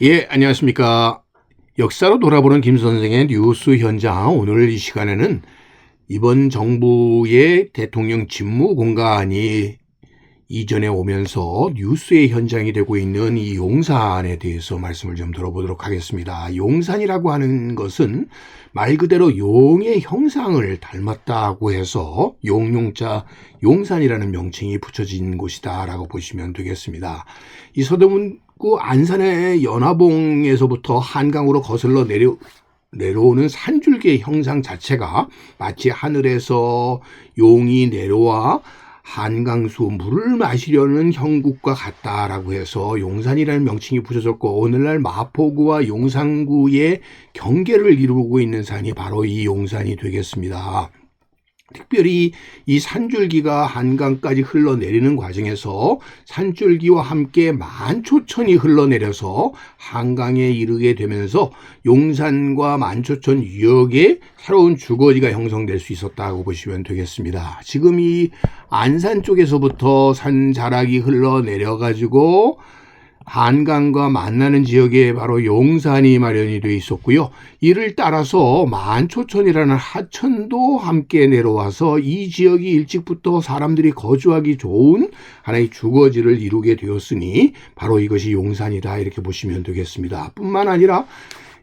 예, 안녕하십니까. 역사로 돌아보는 김 선생의 뉴스 현장. 오늘 이 시간에는 이번 정부의 대통령 직무 공간이 이전에 오면서 뉴스의 현장이 되고 있는 이 용산에 대해서 말씀을 좀 들어보도록 하겠습니다. 용산이라고 하는 것은 말 그대로 용의 형상을 닮았다고 해서 용용자 용산이라는 명칭이 붙여진 곳이다라고 보시면 되겠습니다. 이 서대문구 안산의 연화봉에서부터 한강으로 거슬러 내려오는 산줄기의 형상 자체가 마치 하늘에서 용이 내려와 한강수 물을 마시려는 형국과 같다라고 해서 용산이라는 명칭이 붙여졌고, 오늘날 마포구와 용산구의 경계를 이루고 있는 산이 바로 이 용산이 되겠습니다. 특별히 이 산줄기가 한강까지 흘러내리는 과정에서 산줄기와 함께 만초천이 흘러내려서 한강에 이르게 되면서 용산과 만초천 유역에 새로운 주거지가 형성될 수 있었다고 보시면 되겠습니다. 지금 이 안산 쪽에서부터 산자락이 흘러내려가지고 한강과 만나는 지역에 바로 용산이 마련이 되어 있었고요. 이를 따라서 만초천이라는 하천도 함께 내려와서 이 지역이 일찍부터 사람들이 거주하기 좋은 하나의 주거지를 이루게 되었으니 바로 이것이 용산이다, 이렇게 보시면 되겠습니다. 뿐만 아니라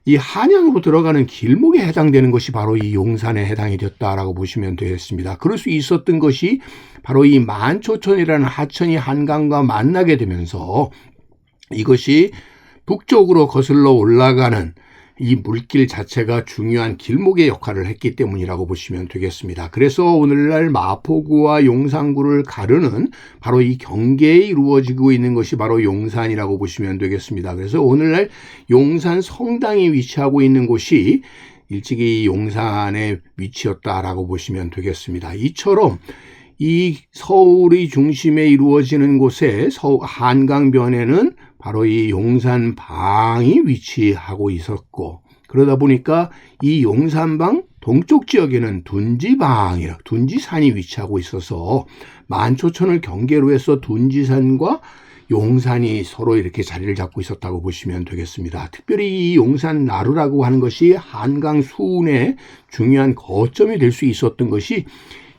이 한양으로 들어가는 길목에 해당되는 것이 바로 이 용산에 해당이 되었다라고 보시면 되겠습니다. 그럴 수 있었던 것이 바로 이 만초천이라는 하천이 한강과 만나게 되면서 이것이 북쪽으로 거슬러 올라가는 이 물길 자체가 중요한 길목의 역할을 했기 때문이라고 보시면 되겠습니다. 그래서 오늘날 마포구와 용산구를 가르는 바로 이 경계에 이루어지고 있는 것이 바로 용산이라고 보시면 되겠습니다. 그래서 오늘날 용산 성당이 위치하고 있는 곳이 일찍이 용산의 위치였다라고 보시면 되겠습니다. 이처럼 이 서울의 중심에 이루어지는 곳에 한강변에는 바로 이 용산방이 위치하고 있었고, 그러다 보니까 이 용산방 동쪽 지역에는 둔지산이 위치하고 있어서 만초천을 경계로 해서 둔지산과 용산이 서로 이렇게 자리를 잡고 있었다고 보시면 되겠습니다. 특별히 이 용산 나루라고 하는 것이 한강 수운의 중요한 거점이 될 수 있었던 것이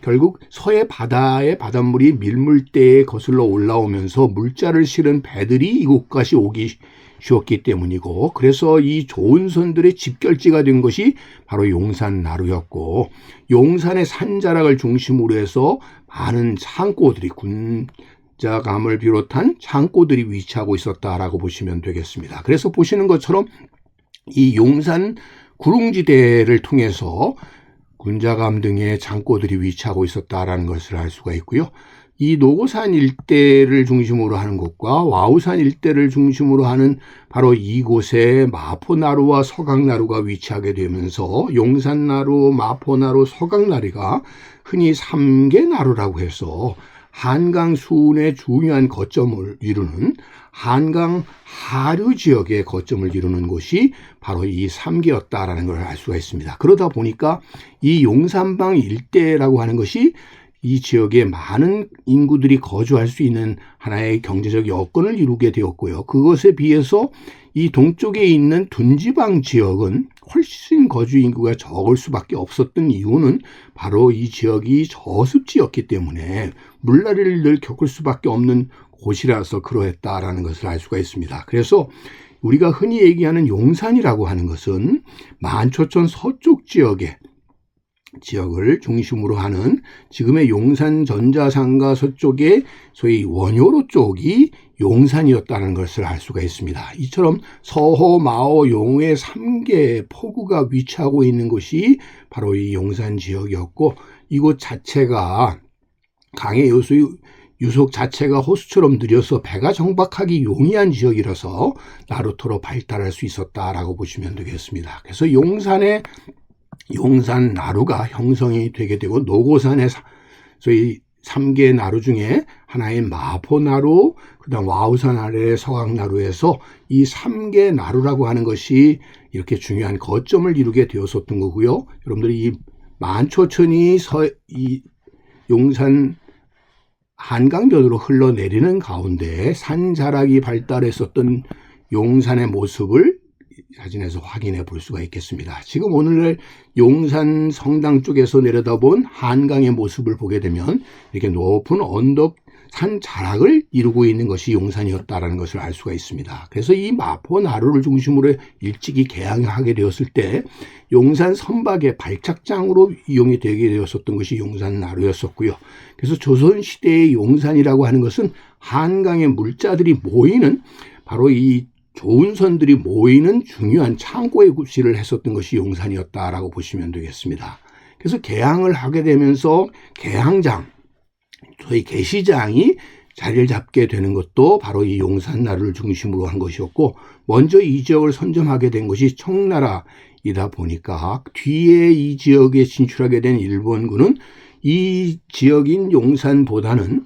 결국 서해 바다의 바닷물이 밀물대에 거슬러 올라오면서 물자를 실은 배들이 이곳까지 오기 쉬웠기 때문이고, 그래서 이 조은선들의 집결지가 된 것이 바로 용산 나루였고, 용산의 산자락을 중심으로 해서 많은 창고들이, 군자감을 비롯한 창고들이 위치하고 있었다라고 보시면 되겠습니다. 그래서 보시는 것처럼 이 용산 구릉지대를 통해서 군자감 등의 창고들이 위치하고 있었다라는 것을 알 수가 있고요. 이 노고산 일대를 중심으로 하는 곳과 와우산 일대를 중심으로 하는 바로 이곳에 마포나루와 서강나루가 위치하게 되면서 용산나루, 마포나루, 서강나루가 흔히 삼계나루라고 해서 한강 수운의 중요한 거점을 이루는 한강 하류 지역의 거점을 이루는 곳이 바로 이 삼계였다라는 걸 알 수가 있습니다. 그러다 보니까 이 용산방 일대라고 하는 것이 이 지역에 많은 인구들이 거주할 수 있는 하나의 경제적 여건을 이루게 되었고요. 그것에 비해서 이 동쪽에 있는 둔지방 지역은 훨씬 거주 인구가 적을 수밖에 없었던 이유는 바로 이 지역이 저습지였기 때문에 물난리를 늘 겪을 수밖에 없는 곳이라서 그러했다라는 것을 알 수가 있습니다. 그래서 우리가 흔히 얘기하는 용산이라고 하는 것은 만초천 서쪽 지역을 중심으로 하는 지금의 용산 전자상가 서쪽의 소위 원효로 쪽이 용산이었다는 것을 알 수가 있습니다. 이처럼 서호, 마오, 용의 3개 포구가 위치하고 있는 곳이 바로 이 용산 지역이었고, 이곳 자체가 강의 유속 자체가 호수처럼 느려서 배가 정박하기 용이한 지역이라서 나루터로 발달할 수 있었다라고 보시면 되겠습니다. 그래서 용산 나루가 형성이 되게 되고, 노고산의 소위 3개 나루 중에 하나인 마포나루, 그다음 와우산 아래의 서강나루에서 이 3개 나루라고 하는 것이 이렇게 중요한 거점을 이루게 되었었던 거고요. 여러분들이 이 만초천이 이 용산 한강변으로 흘러내리는 가운데 산자락이 발달했었던 용산의 모습을 사진에서 확인해 볼 수가 있겠습니다. 지금 오늘날 용산 성당 쪽에서 내려다본 한강의 모습을 보게 되면 이렇게 높은 언덕 산 자락을 이루고 있는 것이 용산이었다라는 것을 알 수가 있습니다. 그래서 이 마포나루를 중심으로 일찍이 개항하게 되었을 때 용산 선박의 발착장으로 이용이 되게 되었었던 것이 용산나루였었고요. 그래서 조선시대의 용산이라고 하는 것은 한강의 물자들이 모이는 바로 이 좋은 선들이 모이는 중요한 창고의 구실을 했었던 것이 용산이었다라고 보시면 되겠습니다. 그래서 개항을 하게 되면서 개항장, 소위 개시장이 자리를 잡게 되는 것도 바로 이 용산나루를 중심으로 한 것이었고, 먼저 이 지역을 선점하게 된 것이 청나라이다 보니까 뒤에 이 지역에 진출하게 된 일본군은 이 지역인 용산보다는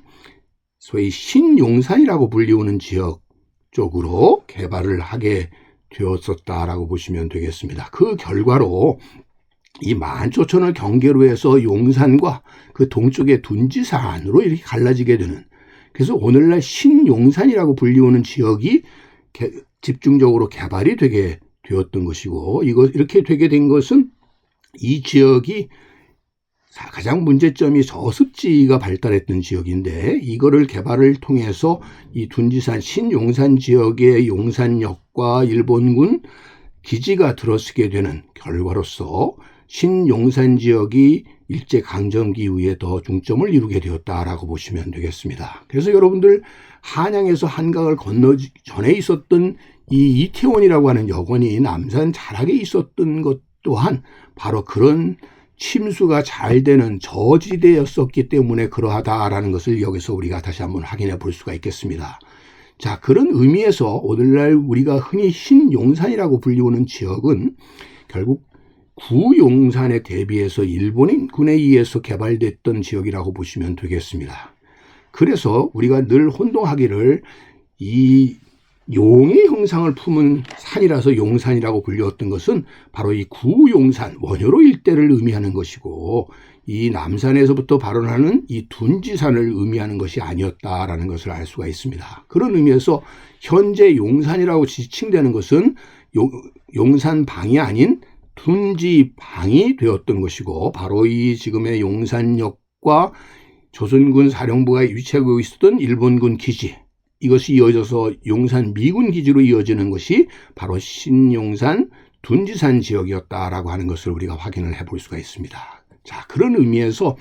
소위 신용산이라고 불리우는 지역 쪽으로 개발을 하게 되었었다라고 보시면 되겠습니다. 그 결과로 이 만초천을 경계로 해서 용산과 그 동쪽의 둔지산으로 이렇게 갈라지게 되는, 그래서 오늘날 신용산이라고 불리우는 지역이 집중적으로 개발이 되게 되었던 것이고, 이렇게 되게 된 것은 이 지역이 가장 문제점이 저습지가 발달했던 지역인데, 이거를 개발을 통해서 이 둔지산 신용산 지역의 용산역과 일본군 기지가 들어서게 되는 결과로서 신용산 지역이 일제강점기 이후에 더 중점을 이루게 되었다라고 보시면 되겠습니다. 그래서 여러분들 한양에서 한강을 건너 전에 있었던 이 이태원이라고 하는 여관이 남산 자락에 있었던 것 또한 바로 그런 침수가 잘 되는 저지대였었기 때문에 그러하다라는 것을 여기서 우리가 다시 한번 확인해 볼 수가 있겠습니다. 자, 그런 의미에서 오늘날 우리가 흔히 신용산이라고 불리우는 지역은 결국 구용산에 대비해서 일본군에 의해서 개발됐던 지역이라고 보시면 되겠습니다. 그래서 우리가 늘 혼동하기를 이 용의 형상을 품은 산이라서 용산이라고 불렸던 것은 바로 이 구용산 원효로 일대를 의미하는 것이고, 이 남산에서부터 발원하는 이 둔지산을 의미하는 것이 아니었다라는 것을 알 수가 있습니다. 그런 의미에서 현재 용산이라고 지칭되는 것은 용산방이 아닌 둔지방이 되었던 것이고, 바로 이 지금의 용산역과 조선군 사령부가 위치하고 있었던 일본군 기지, 이것이 이어져서 용산 미군 기지로 이어지는 것이 바로 신용산 둔지산 지역이었다라고 하는 것을 우리가 확인을 해볼 수가 있습니다. 자, 그런 의미에서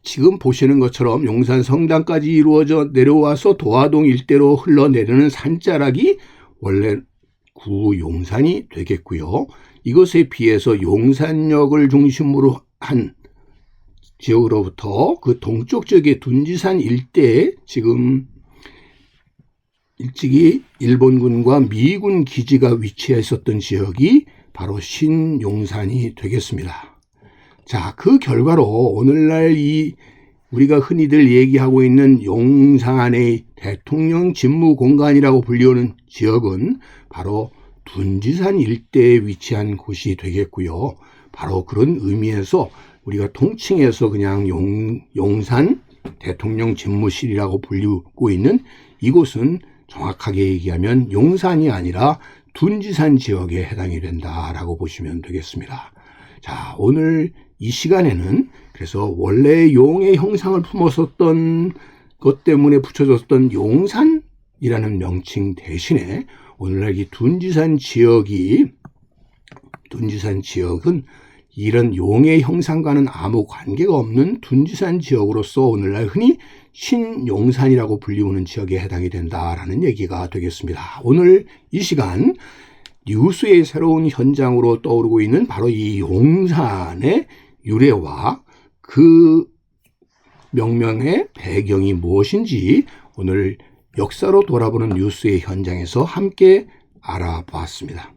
지금 보시는 것처럼 용산 성당까지 이루어져 내려와서 도화동 일대로 흘러내리는 산자락이 원래 구용산이 되겠고요. 이것에 비해서 용산역을 중심으로 한 지역으로부터 그 동쪽 지역의 둔지산 일대에 지금 일찍이 일본군과 미군 기지가 위치해 있었던 지역이 바로 신용산이 되겠습니다. 자, 그 결과로 오늘날 우리가 흔히들 얘기하고 있는 용산의 대통령 집무 공간이라고 불리우는 지역은 바로 둔지산 일대에 위치한 곳이 되겠고요. 바로 그런 의미에서 우리가 통칭해서 그냥 용산 대통령 집무실이라고 불리고 있는 이곳은 정확하게 얘기하면 용산이 아니라 둔지산 지역에 해당이 된다라고 보시면 되겠습니다. 자, 오늘 이 시간에는 그래서 원래 용의 형상을 품었었던 것 때문에 붙여졌던 용산이라는 명칭 대신에 오늘날 이 둔지산 지역은 이런 용의 형상과는 아무 관계가 없는 둔지산 지역으로서 오늘날 흔히 신용산이라고 불리우는 지역에 해당이 된다라는 얘기가 되겠습니다. 오늘 이 시간 뉴스의 새로운 현장으로 떠오르고 있는 바로 이 용산의 유래와 그 명명의 배경이 무엇인지 오늘 역사로 돌아보는 뉴스의 현장에서 함께 알아봤습니다.